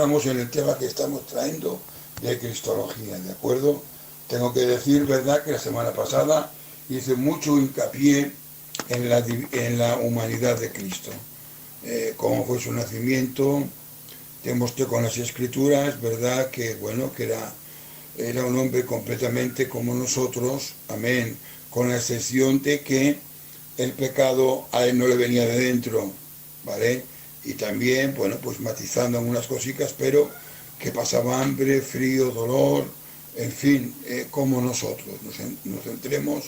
entramos en el tema que estamos trayendo de Cristología, ¿de acuerdo? Tengo que decir, ¿verdad?, que la semana pasada hice mucho hincapié en la humanidad de Cristo, cómo fue su nacimiento. Te mostré con las Escrituras, ¿verdad?, que bueno, que era un hombre completamente como nosotros, amén, con la excepción de que el pecado a él no le venía de dentro, ¿vale? Y también, bueno, pues matizando algunas cositas, pero que pasaba hambre, frío, dolor, en fin, como nosotros. Nos centremos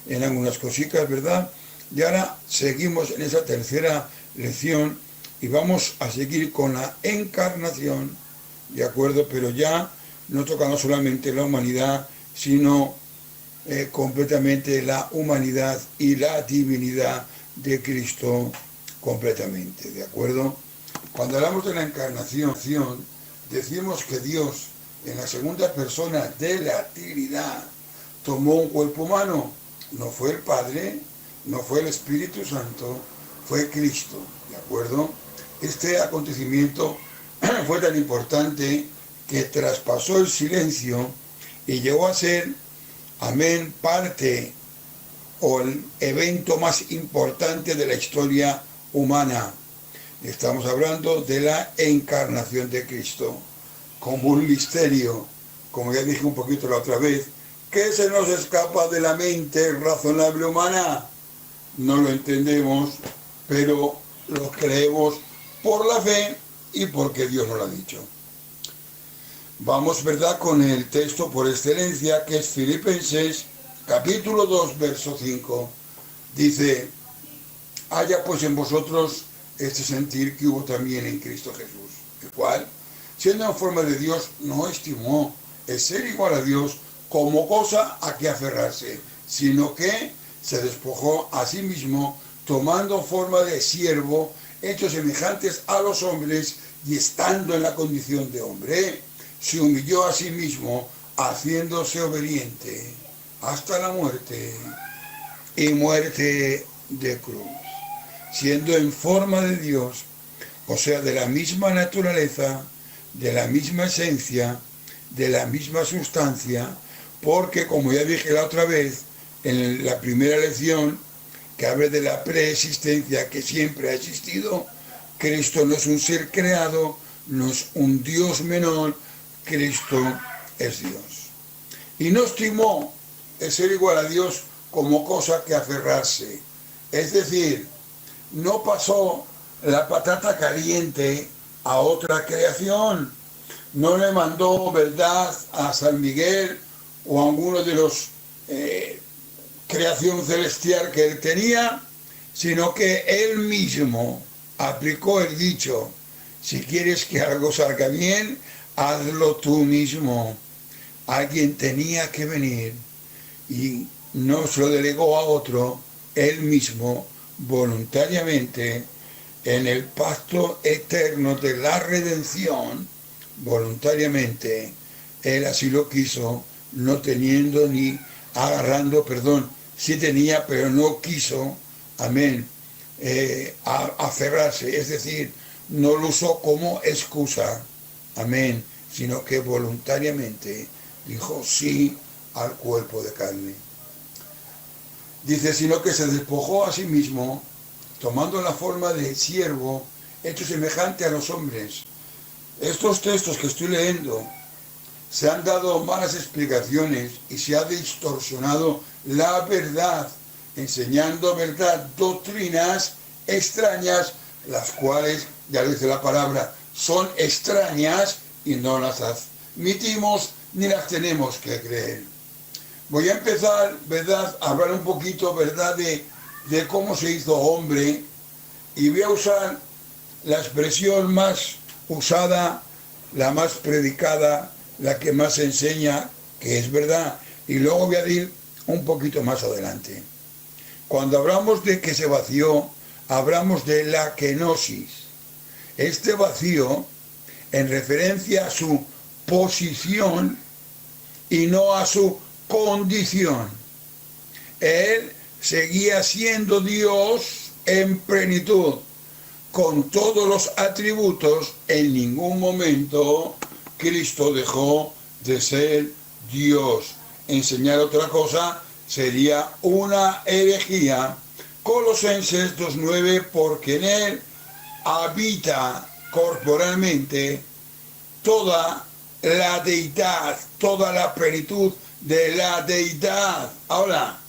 en algunas cositas, ¿verdad? Y ahora seguimos en esa tercera lección y vamos a seguir con la encarnación, ¿de acuerdo? Pero ya no tocando solamente la humanidad, sino completamente la humanidad y la divinidad de Cristo completamente, ¿de acuerdo? Cuando hablamos de la encarnación, decimos que Dios, en la segunda persona de la Trinidad, tomó un cuerpo humano. No fue el Padre, no fue el Espíritu Santo, fue Cristo, ¿de acuerdo? Este acontecimiento fue tan importante que traspasó el silencio y llegó a ser, amén, parte o el evento más importante de la historia humana. Estamos hablando de la encarnación de Cristo, como un misterio, como ya dije un poquito la otra vez, que se nos escapa de la mente razonable humana. No lo entendemos, pero lo creemos por la fe y porque Dios nos lo ha dicho. Vamos, ¿verdad?, con el texto por excelencia, que es Filipenses, capítulo 2, verso 5. Dice: haya pues en vosotros este sentir que hubo también en Cristo Jesús, el cual, siendo en forma de Dios, no estimó el ser igual a Dios como cosa a que aferrarse, sino que se despojó a sí mismo, tomando forma de siervo, hechos semejantes a los hombres, y estando en la condición de hombre, se humilló a sí mismo, haciéndose obediente hasta la muerte, y muerte de cruz. Siendo en forma de Dios, o sea, de la misma naturaleza, de la misma esencia, de la misma sustancia, porque, como ya dije la otra vez, en la primera lección, que habla de la preexistencia que siempre ha existido, Cristo no es un ser creado, no es un Dios menor, Cristo es Dios. Y no estimó el ser igual a Dios como cosa que aferrarse. Es decir, no pasó la patata caliente a otra creación. No le mandó, ¿verdad?, a San Miguel o a alguno de los creación celestial que él tenía, sino que él mismo aplicó el dicho: si quieres que algo salga bien, hazlo tú mismo. Alguien tenía que venir y no se lo delegó a otro, él mismo, voluntariamente, en el pacto eterno de la redención, voluntariamente, él así lo quiso, no teniendo ni agarrando, perdón, sí tenía, pero no quiso, amén, aferrarse, es decir, no lo usó como excusa, amén, sino que voluntariamente dijo sí al cuerpo de carne. Dice, sino que se despojó a sí mismo, tomando la forma de siervo, hecho semejante a los hombres. Estos textos que estoy leyendo, se han dado malas explicaciones y se ha distorsionado la verdad, enseñando, ¿verdad?, doctrinas extrañas, las cuales, ya lo dice la palabra, son extrañas y no las admitimos ni las tenemos que creer. Voy a empezar, ¿verdad?, a hablar un poquito, ¿verdad?, de cómo se hizo hombre, y voy a usar la expresión más usada, la más predicada, la que más se enseña, que es verdad, y luego voy a ir un poquito más adelante. Cuando hablamos de que se vació, hablamos de la kenosis. Este vacío, en referencia a su posición y no a su condición. Él seguía siendo Dios en plenitud, con todos los atributos, en ningún momento Cristo dejó de ser Dios. Enseñar otra cosa sería una herejía. Colosenses 2:9, porque en él habita corporalmente toda la deidad, toda la plenitud de la deidad. Ahora,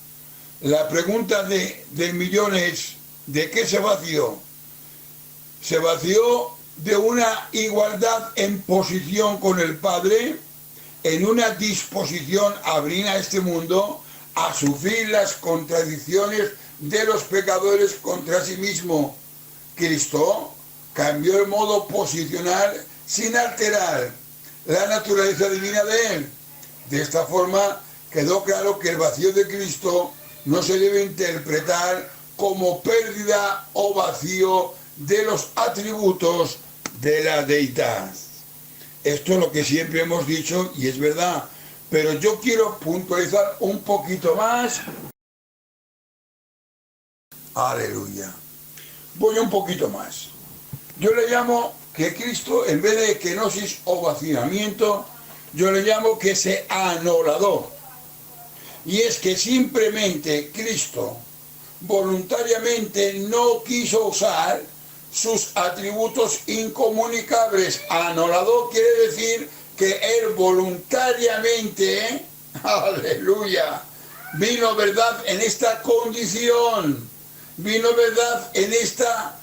la pregunta del millón es, ¿de qué se vació? Se vació de una igualdad en posición con el Padre, en una disposición a venir a este mundo a sufrir las contradicciones de los pecadores contra sí mismo. Cristo cambió el modo posicional sin alterar la naturaleza divina de él. De esta forma quedó claro que el vacío de Cristo no se debe interpretar como pérdida o vacío de los atributos de la deidad. Esto es lo que siempre hemos dicho y es verdad, pero yo quiero puntualizar un poquito más. Aleluya. Voy un poquito más. Yo le llamo que Cristo, en vez de kenosis o vaciamiento, yo le llamo que se anuló. Y es que simplemente Cristo voluntariamente no quiso usar sus atributos incomunicables. Anulado quiere decir que él voluntariamente, aleluya, vino verdad en esta condición, vino verdad en esta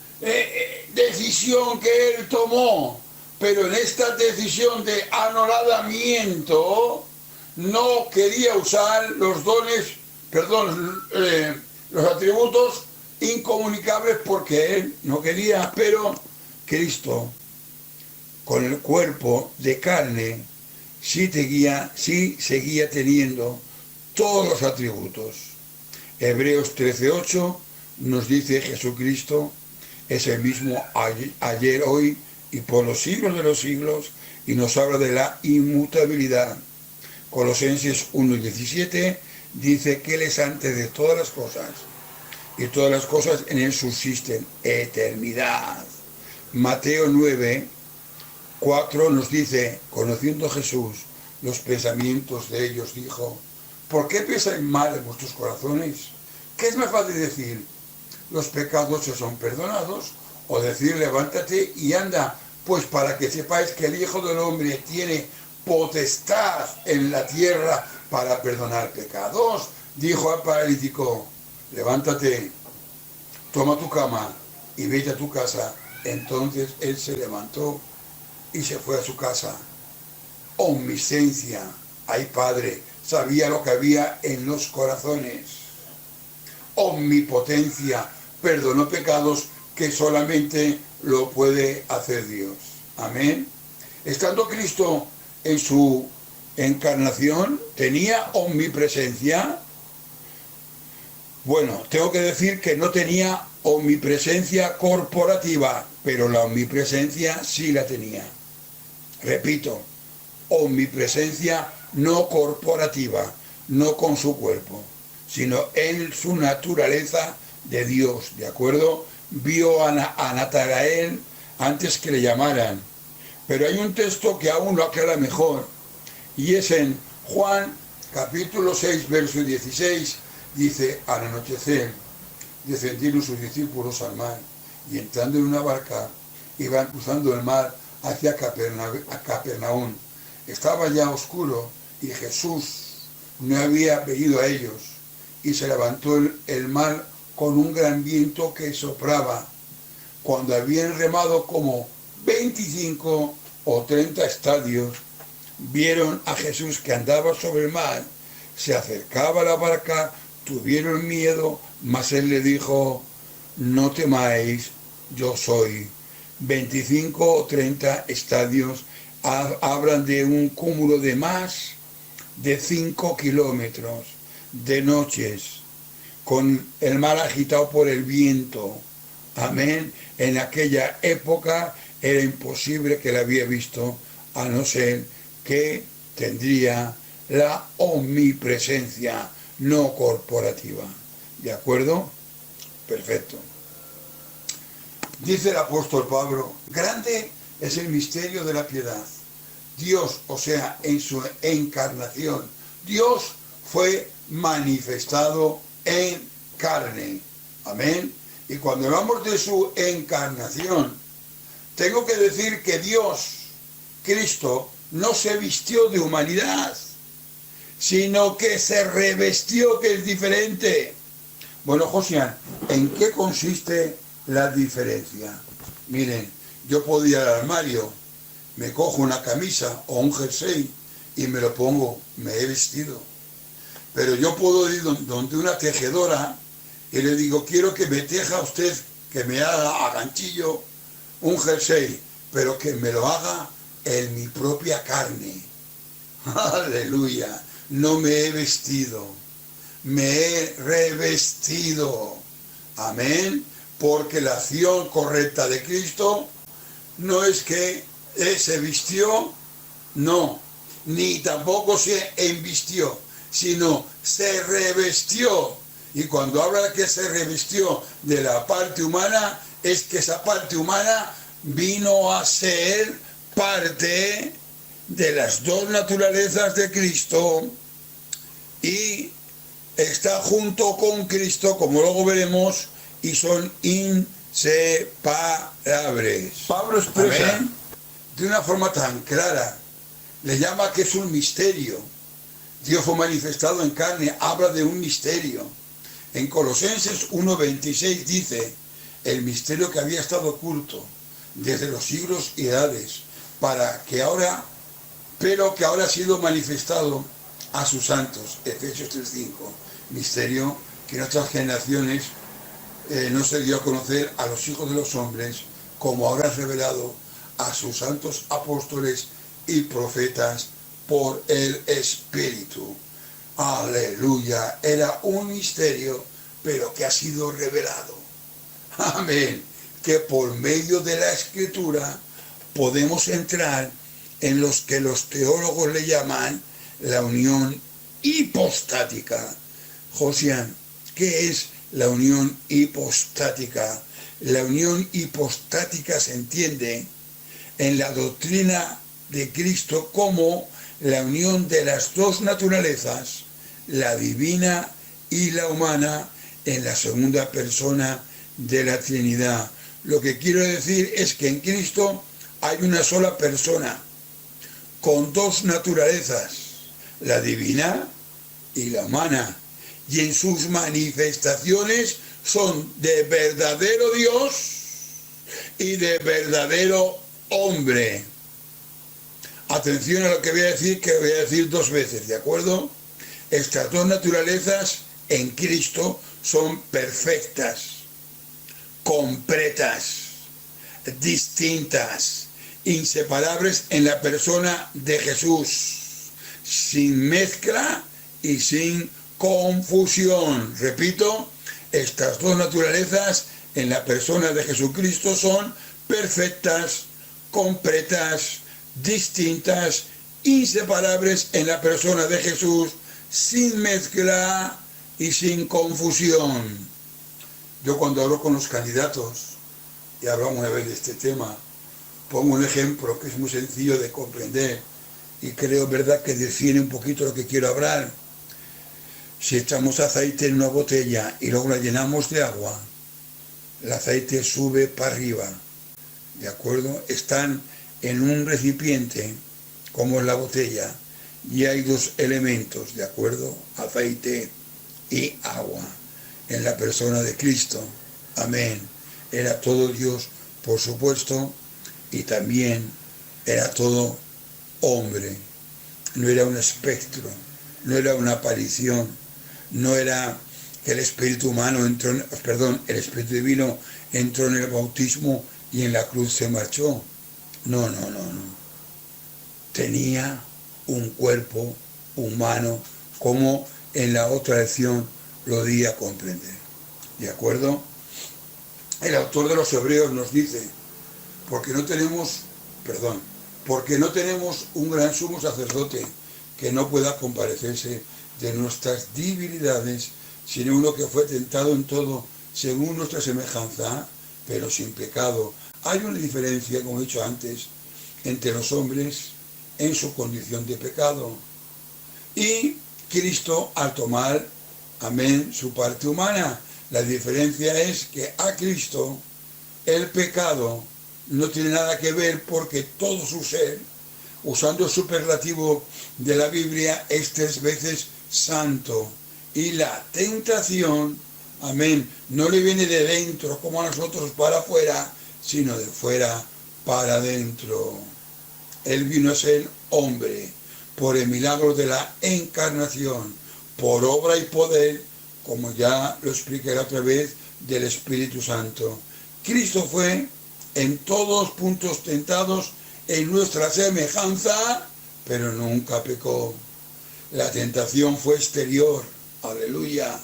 decisión que él tomó, pero en esta decisión de anonadamiento no quería usar los dones, los atributos incomunicables porque él no quería, pero Cristo con el cuerpo de carne sí seguía teniendo todos los atributos. Hebreos 13:8 nos dice Jesucristo es el mismo ayer, hoy y por los siglos de los siglos, y nos habla de la inmutabilidad. Colosenses 1:17 dice que Él es antes de todas las cosas, y todas las cosas en Él subsisten, eternidad. Mateo 9:4 nos dice, conociendo Jesús los pensamientos de ellos, dijo, ¿por qué pensáis mal en vuestros corazones? ¿Qué es más fácil decir? Los pecados se son perdonados, o decir levántate y anda, pues para que sepáis que el Hijo del Hombre tiene potestad en la tierra para perdonar pecados. Dijo al paralítico, levántate, toma tu cama y vete a tu casa. Entonces él se levantó y se fue a su casa. Omnisciencia, ay Padre, sabía lo que había en los corazones. Omnipotencia, perdonó pecados que solamente lo puede hacer Dios. Amén. Estando Cristo en su encarnación, ¿tenía omnipresencia? Bueno, tengo que decir que no tenía omnipresencia corporativa, pero la omnipresencia sí la tenía. Repito, omnipresencia no corporativa, no con su cuerpo, sino en su naturaleza de Dios, ¿de acuerdo? Vio a Natanael antes que le llamaran. Pero hay un texto que aún lo aclara mejor, y es en Juan capítulo 6, verso 16, dice, al anochecer, descendieron sus discípulos al mar, y entrando en una barca, iban cruzando el mar hacia Capernaum. Estaba ya oscuro, y Jesús no había venido a ellos, y se levantó el mar con un gran viento que soplaba. Cuando habían remado como 25 o 30 estadios, vieron a Jesús que andaba sobre el mar, se acercaba a la barca, tuvieron miedo, mas él le dijo, no temáis, yo soy. 25 o 30 estadios hablan de un cúmulo de más de 5 kilómetros de noches, con el mar agitado por el viento. Amén. En aquella época era imposible que la había visto, a no ser que tendría la omnipresencia no corporativa. ¿De acuerdo? Perfecto. Dice el apóstol Pablo, grande es el misterio de la piedad. Dios, o sea, en su encarnación, Dios fue manifestado en carne. Amén. Y cuando hablamos de su encarnación, tengo que decir que Dios, Cristo, no se vistió de humanidad, sino que se revestió, que es diferente. Bueno, Josian, ¿en qué consiste la diferencia? Miren, yo puedo ir al armario, me cojo una camisa o un jersey y me lo pongo, me he vestido. Pero yo puedo ir donde una tejedora y le digo, quiero que me teja usted, que me haga a ganchillo un jersey, pero que me lo haga en mi propia carne. Aleluya, no me he vestido, me he revestido. Amén, porque la acción correcta de Cristo no es que se vistió, no, ni tampoco se envistió, sino se revestió. Y cuando habla de que se revestió de la parte humana, es que esa parte humana vino a ser parte de las dos naturalezas de Cristo y está junto con Cristo, como luego veremos, y son inseparables. Pablo expresa de una forma tan clara, le llama que es un misterio. Dios fue manifestado en carne, habla de un misterio. En Colosenses 1:26 dice, el misterio que había estado oculto desde los siglos y edades, pero que ahora ha sido manifestado a sus santos. Efesios 3:5, misterio que en otras generaciones no se dio a conocer a los hijos de los hombres, como ahora es revelado a sus santos apóstoles y profetas por el Espíritu. Aleluya, era un misterio, pero que ha sido revelado. Amén, que por medio de la Escritura podemos entrar en los que los teólogos le llaman la unión hipostática. Josian, ¿qué es la unión hipostática? La unión hipostática se entiende en la doctrina de Cristo como la unión de las dos naturalezas, la divina y la humana, en la segunda persona de la Trinidad. Lo que quiero decir es que en Cristo hay una sola persona, con dos naturalezas, la divina y la humana, y en sus manifestaciones son de verdadero Dios y de verdadero hombre. Atención a lo que voy a decir, que voy a decir dos veces, ¿de acuerdo? Estas dos naturalezas en Cristo son perfectas, completas, distintas, inseparables en la persona de Jesús, sin mezcla y sin confusión. Repito, estas dos naturalezas en la persona de Jesucristo son perfectas, completas, distintas, inseparables en la persona de Jesús, sin mezcla y sin confusión. Yo cuando hablo con los candidatos, y hablamos una vez de este tema, pongo un ejemplo que es muy sencillo de comprender y creo, verdad, que define un poquito lo que quiero hablar. Si echamos aceite en una botella y luego la llenamos de agua, el aceite sube para arriba, ¿de acuerdo? Están en un recipiente, como es la botella, y hay dos elementos, ¿de acuerdo? Aceite y agua, en la persona de Cristo. Amén. Era todo Dios, por supuesto, y también era todo hombre. No era un espectro, no era una aparición, no era que el espíritu humano entró, el espíritu divino entró en el bautismo y en la cruz se marchó. No. Tenía un cuerpo humano, como en la otra lección lo di a comprender. ¿De acuerdo? El autor de los Hebreos nos dice, porque no tenemos un gran sumo sacerdote que no pueda compadecerse de nuestras debilidades, sino uno que fue tentado en todo según nuestra semejanza, pero sin pecado. Hay una diferencia, como he dicho antes, entre los hombres en su condición de pecado y Cristo al tomar, amén, su parte humana. La diferencia es que a Cristo el pecado no tiene nada que ver, porque todo su ser, usando el superlativo de la Biblia, es 3 veces santo. Y la tentación, amén, no le viene de dentro como a nosotros para afuera, sino de fuera para adentro. Él vino a ser hombre por el milagro de la encarnación, por obra y poder, como ya lo expliqué la otra vez, del Espíritu Santo. Cristo fue en todos puntos tentados en nuestra semejanza, pero nunca pecó. La tentación fue exterior, aleluya.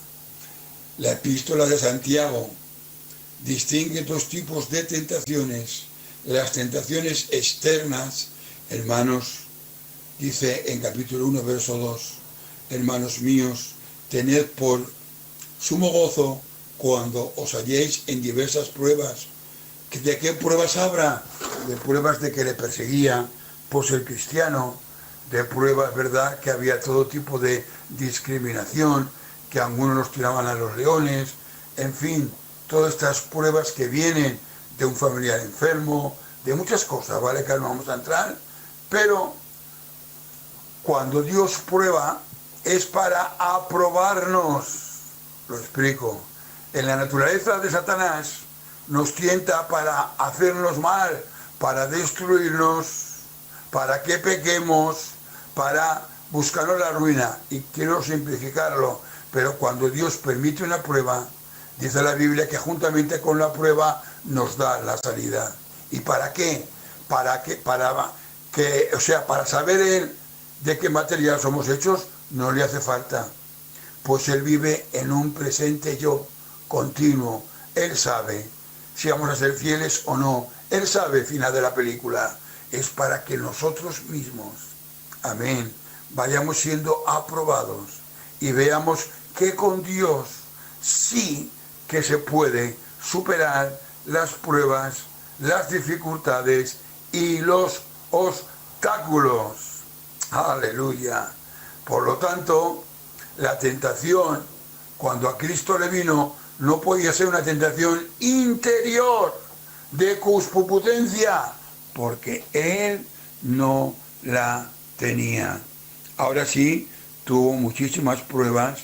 La epístola de Santiago distingue 2 tipos de tentaciones. Las tentaciones externas, hermanos, dice en capítulo 1, verso 2, hermanos míos, tened por sumo gozo cuando os halléis en diversas pruebas. ¿De qué pruebas habrá? De pruebas de que le perseguía por ser cristiano, de pruebas, ¿verdad?, que había todo tipo de discriminación, que algunos los tiraban a los leones, en fin, todas estas pruebas que vienen de un familiar enfermo, de muchas cosas, ¿vale?, que no vamos a entrar, pero cuando Dios prueba es para aprobarnos. Lo explico. En la naturaleza de Satanás nos tienta para hacernos mal, para destruirnos, para que pequemos, para buscarnos la ruina. Y quiero simplificarlo, pero cuando Dios permite una prueba, dice la Biblia que juntamente con la prueba nos da la salida. ¿Y para qué? Para saber Él de qué material somos hechos, no le hace falta. Pues Él vive en un presente yo continuo. Él sabe si vamos a ser fieles o no. Él sabe el final de la película. Es para que nosotros mismos, amén, vayamos siendo aprobados y veamos que con Dios sí que se puede superar las pruebas, las dificultades y los obstáculos. Aleluya. Por lo tanto, la tentación, cuando a Cristo le vino, no podía ser una tentación interior de cuspuputencia, porque Él no la tenía. Ahora sí, tuvo muchísimas pruebas,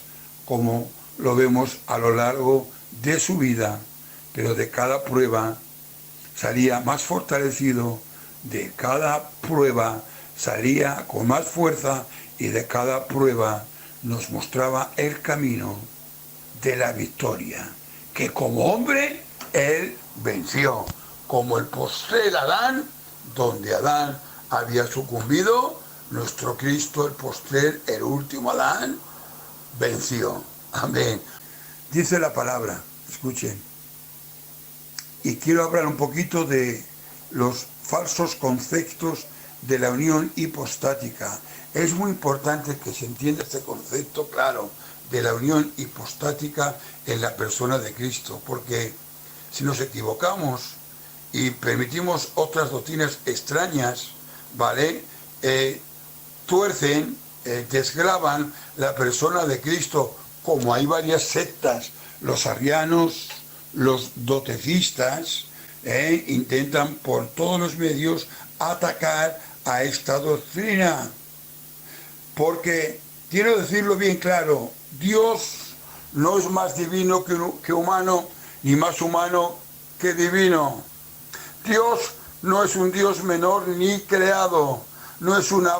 como lo vemos a lo largo de su vida, pero de cada prueba salía más fortalecido, de cada prueba salía con más fuerza, y de cada prueba nos mostraba el camino de la victoria, que como hombre Él venció, como el postrer Adán, donde Adán había sucumbido, nuestro Cristo, el postrer, el último Adán, venció. Amén. Dice la palabra, escuchen, y quiero hablar un poquito de los falsos conceptos de la unión hipostática. Es muy importante que se entienda este concepto claro de la unión hipostática en la persona de Cristo, porque si nos equivocamos y permitimos otras doctrinas extrañas, ¿vale?, tuercen, desgravan la persona de Cristo, como hay varias sectas, los arrianos, los docecistas, intentan por todos los medios atacar a esta doctrina. Porque, quiero decirlo bien claro, Dios no es más divino que humano, ni más humano que divino. Dios no es un Dios menor ni creado, no es una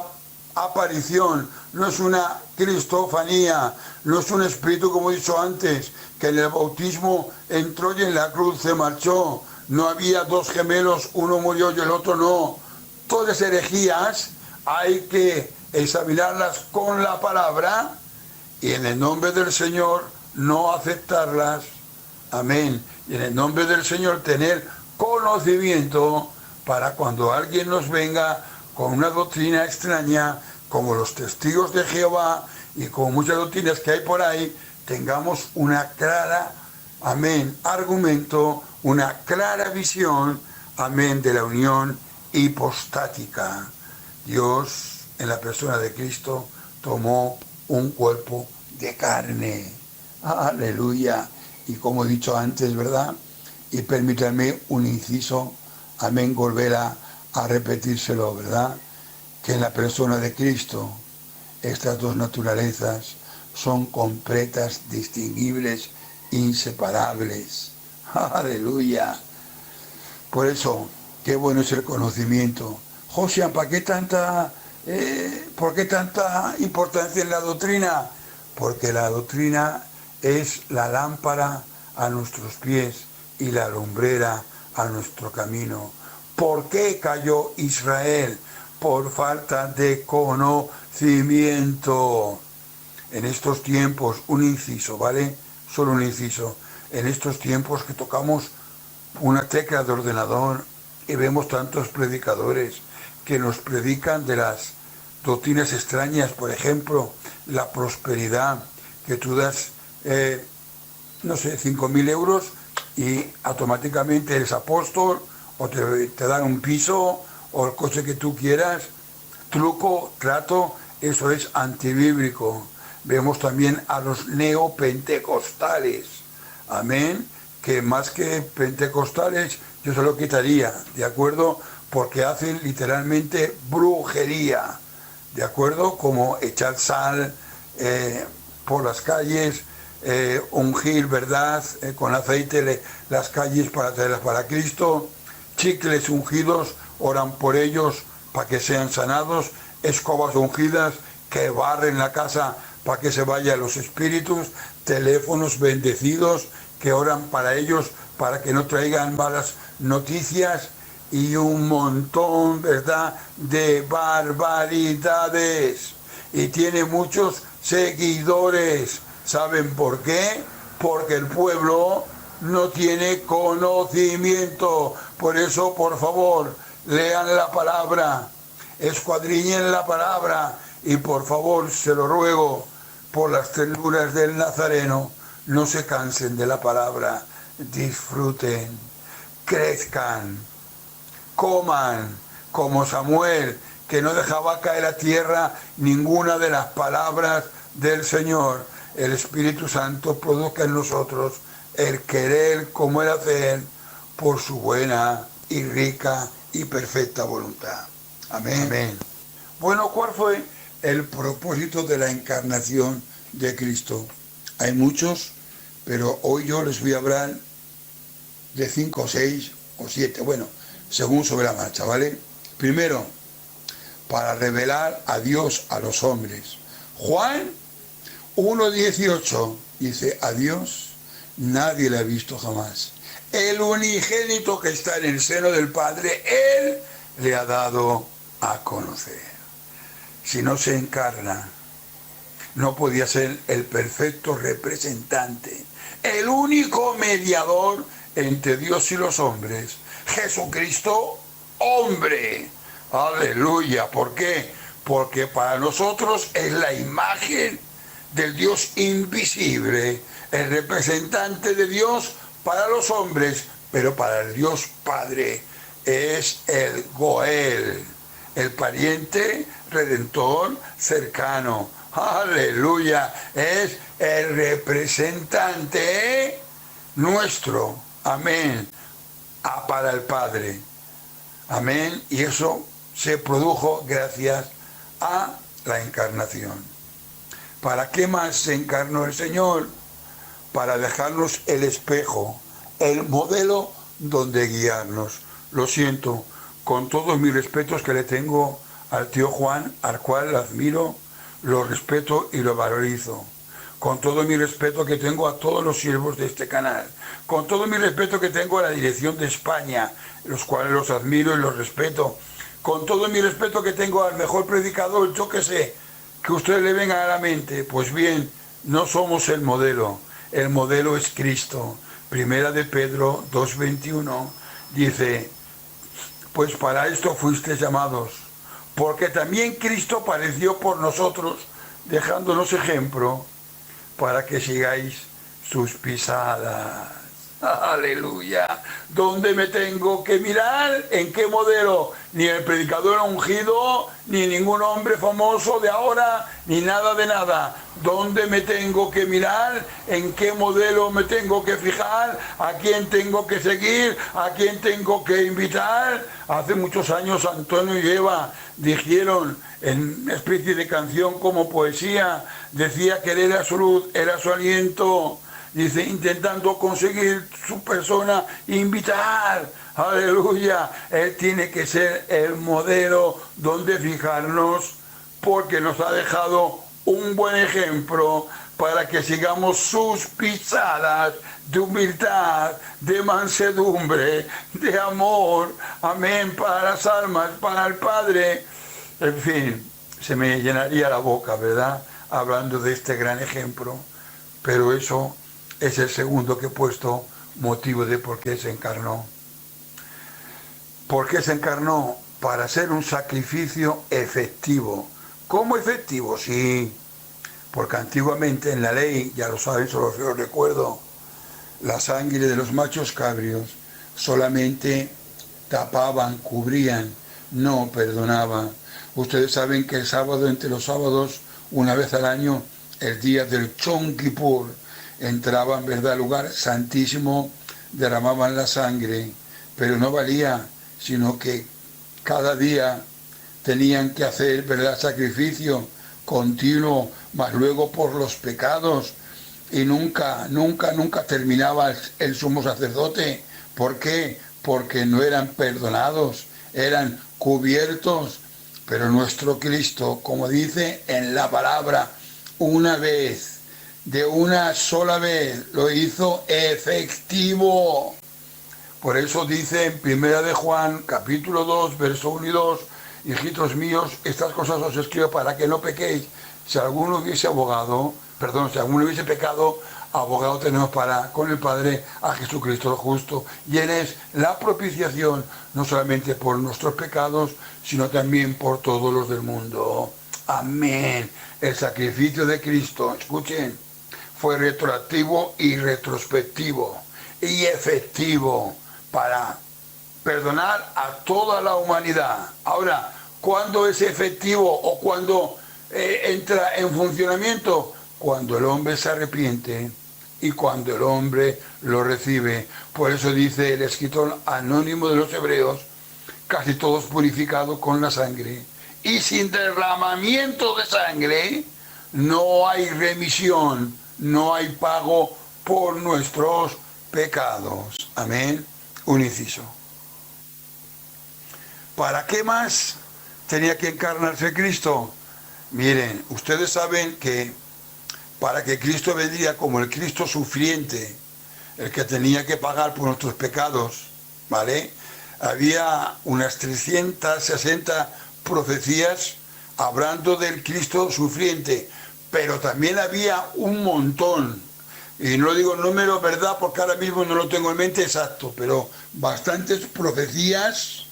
aparición, no es una cristofanía, no es un espíritu, como he dicho antes, que en el bautismo entró y en la cruz se marchó. No había 2 gemelos, uno murió y el otro no. Todas herejías hay que examinarlas con la palabra y en el nombre del Señor no aceptarlas. Amén. Y en el nombre del Señor tener conocimiento para cuando alguien nos venga con una doctrina extraña, como los testigos de Jehová y como muchas doctrinas que hay por ahí, tengamos una clara amén, argumento, una clara visión, amén, de la unión hipostática. Dios, en la persona de Cristo, tomó un cuerpo de carne. Aleluya. Y como he dicho antes, ¿verdad? Y permítanme un inciso, amén, volver a repetírselo, ¿verdad? Que en la persona de Cristo estas dos naturalezas son completas, distinguibles, inseparables. Aleluya. Por eso, qué bueno es el conocimiento. Josian, ¿por qué tanta importancia en la doctrina? Porque la doctrina es la lámpara a nuestros pies y la lumbrera a nuestro camino. ¿Por qué cayó Israel? Por falta de conocimiento. En estos tiempos, un inciso, ¿vale? Solo un inciso. En estos tiempos que tocamos una tecla de ordenador y vemos tantos predicadores que nos predican de las doctrinas extrañas, por ejemplo, la prosperidad, que tú das, no sé, 5.000 euros y automáticamente eres apóstol, o te dan un piso, o el coche que tú quieras. Truco, trato, eso es antibíblico. Vemos también a los neopentecostales, amén, que más que pentecostales yo se lo quitaría, ¿de acuerdo? Porque hacen literalmente brujería, ¿de acuerdo? Como echar sal por las calles, ungir, ¿verdad? Con aceite las calles para traerlas para Cristo, chicles ungidos, oran por ellos para que sean sanados, escobas ungidas que barren la casa para que se vayan los espíritus, teléfonos bendecidos que oran para ellos para que no traigan malas noticias, y un montón, ¿verdad?, de barbaridades. Y tiene muchos seguidores. ¿Saben por qué? Porque el pueblo no tiene conocimiento. Por eso, por favor, lean la palabra, escuadriñen la palabra, y por favor, se lo ruego, por las ternuras del Nazareno, no se cansen de la palabra, disfruten, crezcan, coman, como Samuel, que no dejaba caer a tierra ninguna de las palabras del Señor. El Espíritu Santo produzca en nosotros el querer como el hacer, por su buena y rica y perfecta voluntad. Amén. Amén. Bueno, ¿cuál fue el propósito de la encarnación de Cristo? Hay muchos, pero hoy yo les voy a hablar de 5, 6 o 7, bueno, según sobre la marcha, ¿vale? Primero, para revelar a Dios a los hombres. Juan 1:18 dice: a Dios nadie le ha visto jamás. El unigénito que está en el seno del Padre, Él le ha dado a conocer. Si no se encarna, no podía ser el perfecto representante, el único mediador entre Dios y los hombres. Jesucristo, hombre. Aleluya. ¿Por qué? Porque para nosotros es la imagen del Dios invisible, el representante de Dios para los hombres, pero para el Dios Padre es el Goel, el pariente redentor cercano. Aleluya, es el representante nuestro, amén, para el Padre, amén, y eso se produjo gracias a la encarnación. ¿Para qué más se encarnó el Señor? Para dejarnos el espejo, el modelo donde guiarnos. Lo siento, con todos mis respetos que le tengo al tío Juan, al cual lo admiro, lo respeto y lo valorizo. Con todo mi respeto que tengo a todos los siervos de este canal. Con todo mi respeto que tengo a la dirección de España, los cuales los admiro y los respeto. Con todo mi respeto que tengo al mejor predicador, yo que sé, que ustedes le vengan a la mente. Pues bien, no somos el modelo es Cristo. Primera de Pedro 2:21 dice: pues para esto fuisteis llamados, porque también Cristo padeció por nosotros, dejándonos ejemplo, para que sigáis sus pisadas. Aleluya. ¿Dónde me tengo que mirar? ¿En qué modelo? Ni el predicador ungido, ni ningún hombre famoso de ahora, ni nada de nada. ¿Dónde me tengo que mirar? ¿En qué modelo me tengo que fijar? ¿A quién tengo que seguir? ¿A quién tengo que invitar? Hace muchos años Antonio y Eva dijeron en una especie de canción como poesía, decía que él era su luz, era su aliento. Dice, intentando conseguir su persona, invitar, aleluya. Él tiene que ser el modelo donde fijarnos, porque nos ha dejado un buen ejemplo para que sigamos sus pisadas de humildad, de mansedumbre, de amor, amén, para las almas, para el Padre. En fin, se me llenaría la boca, ¿verdad?, hablando de este gran ejemplo, pero eso es el segundo que he puesto, motivo de por qué se encarnó. ¿Por qué se encarnó? Para ser un sacrificio efectivo. ¿Cómo efectivo? Sí, porque antiguamente en la ley, ya lo saben, solo os recuerdo, la sangre de los machos cabrios solamente tapaban, cubrían, no perdonaban. Ustedes saben que el sábado, entre los sábados, una vez al año, el día del Yom Kippur, entraban, ¿verdad?, al lugar santísimo, derramaban la sangre, pero no valía, sino que cada día tenían que hacer, ¿verdad?, sacrificio continuo, más luego por los pecados, y nunca terminaba el sumo sacerdote. ¿Por qué? Porque no eran perdonados, eran cubiertos. Pero nuestro Cristo, como dice en la palabra, una vez, de una sola vez, lo hizo efectivo. Por eso dice en Primera de Juan, capítulo 2, verso 1 y 2, hijitos míos, estas cosas os escribo para que no pequéis. Si alguno hubiese pecado, abogado tenemos con el Padre, a Jesucristo el justo. Y Él es la propiciación, no solamente por nuestros pecados, sino también por todos los del mundo. Amén. El sacrificio de Cristo, escuchen, fue retroactivo y retrospectivo y efectivo para perdonar a toda la humanidad. Ahora, ¿cuándo es efectivo o cuándo entra en funcionamiento? Cuando el hombre se arrepiente y cuando el hombre lo recibe. Por eso dice el escritor anónimo de los Hebreos, casi todos purificados con la sangre. Y sin derramamiento de sangre no hay remisión, no hay pago por nuestros pecados. Amén. Un inciso. ¿Para qué más tenía que encarnarse Cristo? Miren, ustedes saben que para que Cristo vendría como el Cristo sufriente, el que tenía que pagar por nuestros pecados, ¿vale? Había unas 360 profecías hablando del Cristo sufriente, pero también había un montón, y no digo el número, ¿verdad?, porque ahora mismo no lo tengo en mente exacto, pero bastantes profecías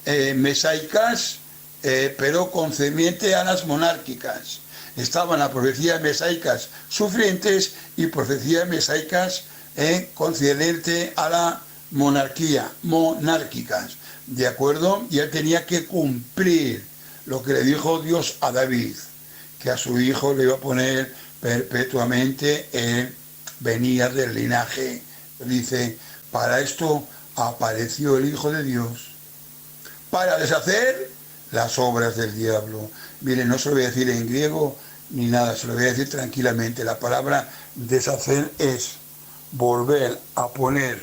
mesaicas, pero concerniente a las monárquicas. Estaban las profecías mesaicas sufrientes y profecías mesaicas concerniente a la monarquía, monárquicas, ¿de acuerdo? Y él tenía que cumplir lo que le dijo Dios a David, que a su hijo le iba a poner perpetuamente, él venía del linaje. Dice, para esto apareció el Hijo de Dios, para deshacer las obras del diablo. Miren, no se lo voy a decir en griego ni nada, se lo voy a decir tranquilamente. La palabra deshacer es volver a poner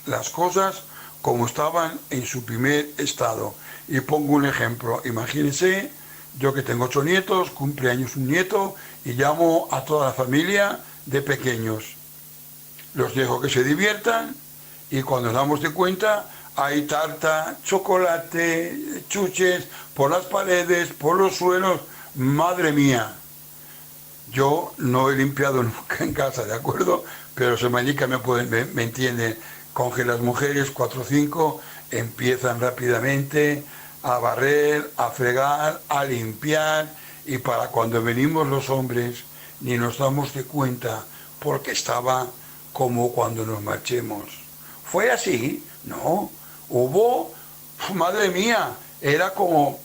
las cosas como estaban en su primer estado. Y pongo un ejemplo. Imagínense, yo que tengo 8 nietos, cumpleaños un nieto, y llamo a toda la familia de pequeños. Los dejo que se diviertan, y cuando nos damos de cuenta, hay tarta, chocolate, chuches por las paredes, por los suelos. Madre mía, yo no he limpiado nunca en casa, ¿de acuerdo? Pero Semanica me entienden. Con que las mujeres, 4 o 5, empiezan rápidamente a barrer, a fregar, a limpiar, y para cuando venimos los hombres ni nos damos de cuenta, porque estaba como cuando nos marchemos. ¿Fue así? No. Hubo, madre mía, era como,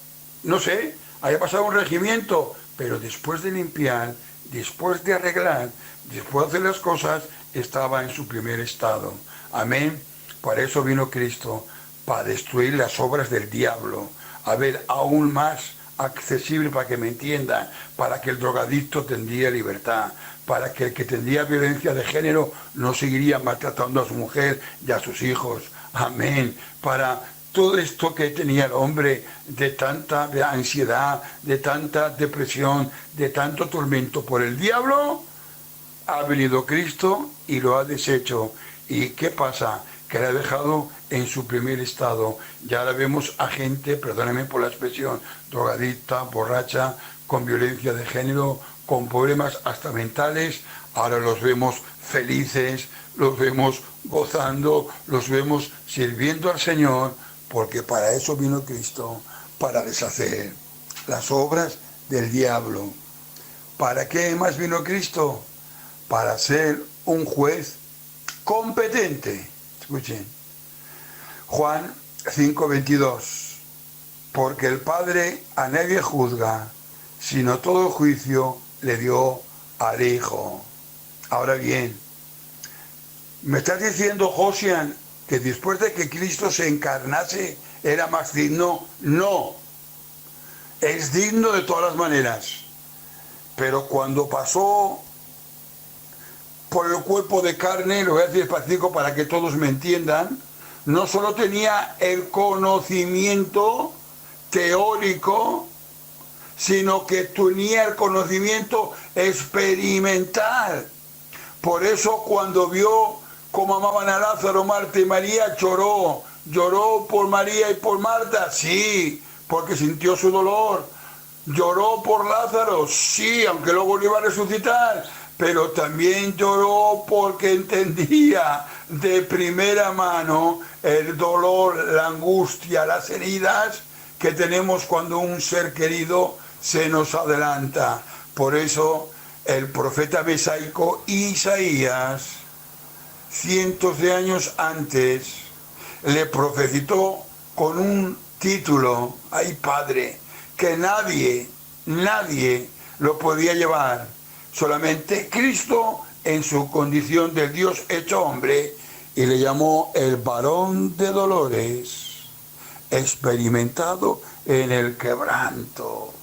no sé, había pasado un regimiento, pero después de limpiar, después de arreglar, después de hacer las cosas, estaba en su primer estado. Amén. Para eso vino Cristo, para destruir las obras del diablo. A ver, aún más accesible para que me entiendan, para que el drogadicto tendría libertad, para que el que tendría violencia de género no seguiría maltratando a su mujer y a sus hijos. Amén. Para todo esto que tenía el hombre de tanta ansiedad, de tanta depresión, de tanto tormento por el diablo, ha venido Cristo y lo ha deshecho. ¿Y qué pasa? Que le ha dejado en su primer estado. Ya ahora vemos a gente, perdónenme por la expresión, drogadicta, borracha, con violencia de género, con problemas hasta mentales. Ahora los vemos felices, los vemos gozando, los vemos sirviendo al Señor, porque para eso vino Cristo, para deshacer las obras del diablo. ¿Para qué más vino Cristo? Para ser un juez competente. Escuchen. Juan 5:22. Porque el Padre a nadie juzga, sino todo juicio le dio al Hijo. Ahora bien, ¿me estás diciendo, Josian, que después de que Cristo se encarnase era más digno? No. Es digno de todas las maneras. Pero cuando pasó por el cuerpo de carne, lo voy a decir despacito para que todos me entiendan, no solo tenía el conocimiento teórico, sino que tenía el conocimiento experimental. Por eso cuando vio cómo amaban a Lázaro, Marta y María, lloró. ¿Lloró por María y por Marta? Sí, porque sintió su dolor. ¿Lloró por Lázaro? Sí, aunque luego lo iba a resucitar. Pero también lloró porque entendía de primera mano el dolor, la angustia, las heridas que tenemos cuando un ser querido se nos adelanta. Por eso el profeta mesaico Isaías, cientos de años antes, le profetizó con un título, ¡ay Padre!, que nadie lo podía llevar. Solamente Cristo en su condición de Dios hecho hombre, y le llamó el varón de dolores, experimentado en el quebranto.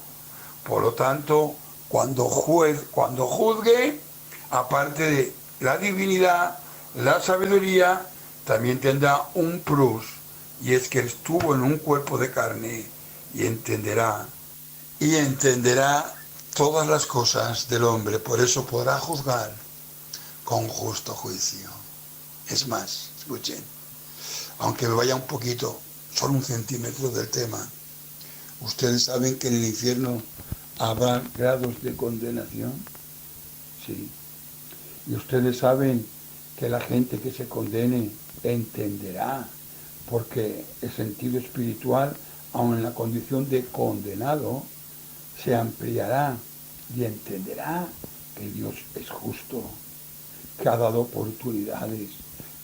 Por lo tanto, cuando juzgue, aparte de la divinidad, la sabiduría, también tendrá un plus, y es que estuvo en un cuerpo de carne y entenderá todas las cosas del hombre, por eso podrá juzgar con justo juicio. Es más, escuchen, aunque me vaya un poquito, solo un centímetro del tema, ustedes saben que en el infierno habrá grados de condenación, sí, y ustedes saben que la gente que se condene entenderá, porque el sentido espiritual, aun en la condición de condenado, se ampliará y entenderá que Dios es justo, que ha dado oportunidades,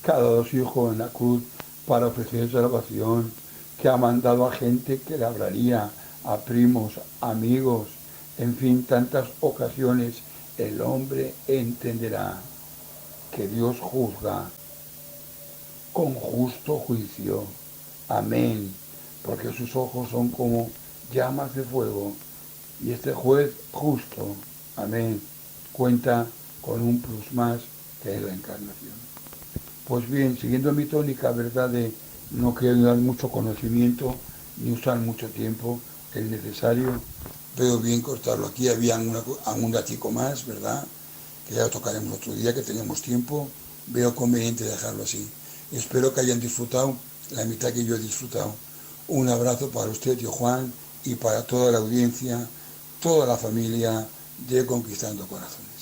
que ha dado a su Hijo en la cruz para ofrecer salvación, que ha mandado a gente que le hablaría, a primos, amigos, en fin, tantas ocasiones el hombre entenderá que Dios juzga con justo juicio. Amén, porque sus ojos son como llamas de fuego. Y este juez justo, amén, cuenta con un plus más que es la encarnación. Pues bien, siguiendo mi tónica, verdad, de no quiero dar mucho conocimiento ni usar mucho tiempo, es necesario, veo bien cortarlo aquí, había algún ratico más, ¿verdad? Que ya lo tocaremos otro día, que tenemos tiempo, veo conveniente dejarlo así. Espero que hayan disfrutado la mitad que yo he disfrutado. Un abrazo para usted, tío Juan, y para toda la audiencia, toda la familia de Conquistando Corazones.